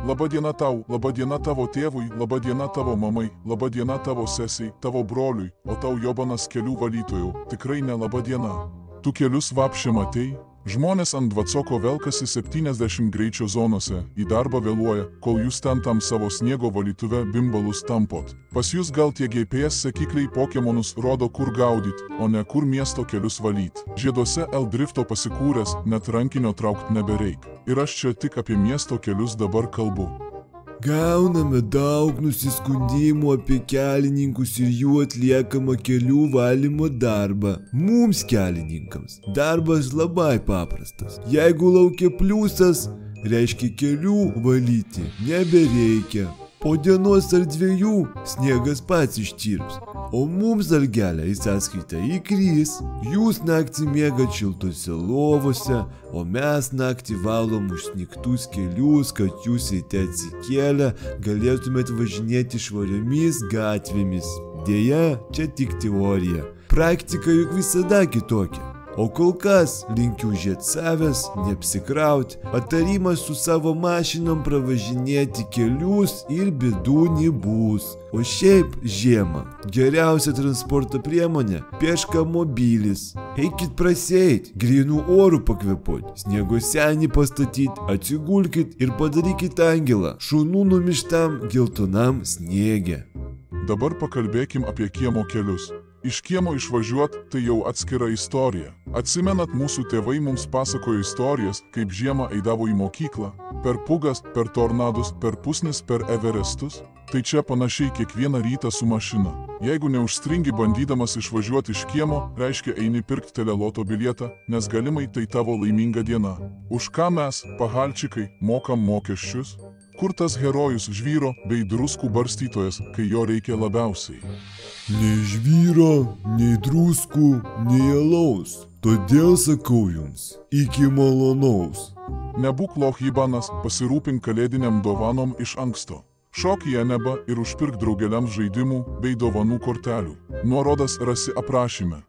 Laba diena tau, laba diena tavo tėvui, laba diena tavo mamai, laba diena tavo sesiai, tavo broliui, o tau Jobanas kelių valytojų, tikrai ne laba diena. Tu kelius vapšė matei? Žmonės ant Dvacoko velkasi 70 greičio zonose, į darbą vėluoja, kol jūs ten tam savo sniego valytuve bimbalus tampot. Pas jūs gal tie GPS sekikliai Pokemonus rodo kur gaudyt, o ne kur miesto kelius valyt. Žieduose L-drifto pasikūręs, net rankinio traukt nebereik. Ir aš čia tik apie miesto kelius dabar kalbu. Gauname daug nusiskundimų apie kelininkus ir jų atliekamą kelių valymo darbą. Mums kelininkams darbas labai paprastas. Jeigu laukia pliusas, reiškia kelių valyti nebereikia. Po dienos ar dviejų sniegas pats ištirps, o mums algelė į sąskaitą įkrys. Jūs naktį miegat šiltose lovose, o mes naktį valom užsnigtus kelius, kad jūs ryte atsikėlę galėtumėt važinėti švariomis gatvėmis. Deja, čia tik teorija. Praktika juk visada kitokia. O kol kas linkiu žietsavęs, neapsikraut, patarimas su savo mašinom pravažinėti kelius ir bėdų nebus. O šiaip žiemą geriausia transporto priemonė - peška mobilis. Eikit praseit, grynų orų pakvėpuot, sniego senį pastatyt, atsigulkit ir padarykit angelą šunų numištam geltonam sniege. Dabar pakalbėkim apie kiemo kelius. Iš kiemo išvažiuot tai jau atskira istorija. Atsimenat, mūsų tėvai mums pasakojo istorijas, kaip žiemą eidavo į mokyklą, per pugas, per tornadus, per pusnis, per Everestus. Tai čia panašiai kiekvieną rytą su mašina. Jeigu neužstringi bandydamas išvažiuoti iš kiemo, reiškia eini pirkti teleloto bilietą, nes galimai tai tavo laiminga diena. Už ką mes, pahalčikai, mokam mokesčius? Kur tas herojus žvyro bei druskų barstytojas, kai jo reikia labiausiai? Nei žvyro, nei druskų, nei alaus. Todėl sakau jums, iki malonaus. Nebūk lochjibanas, pasirūpink kalėdiniam dovanom iš anksto. Šok į Enebą ir užpirk draugeliams žaidimų bei dovanų kortelių. Nuorodas rasi aprašyme.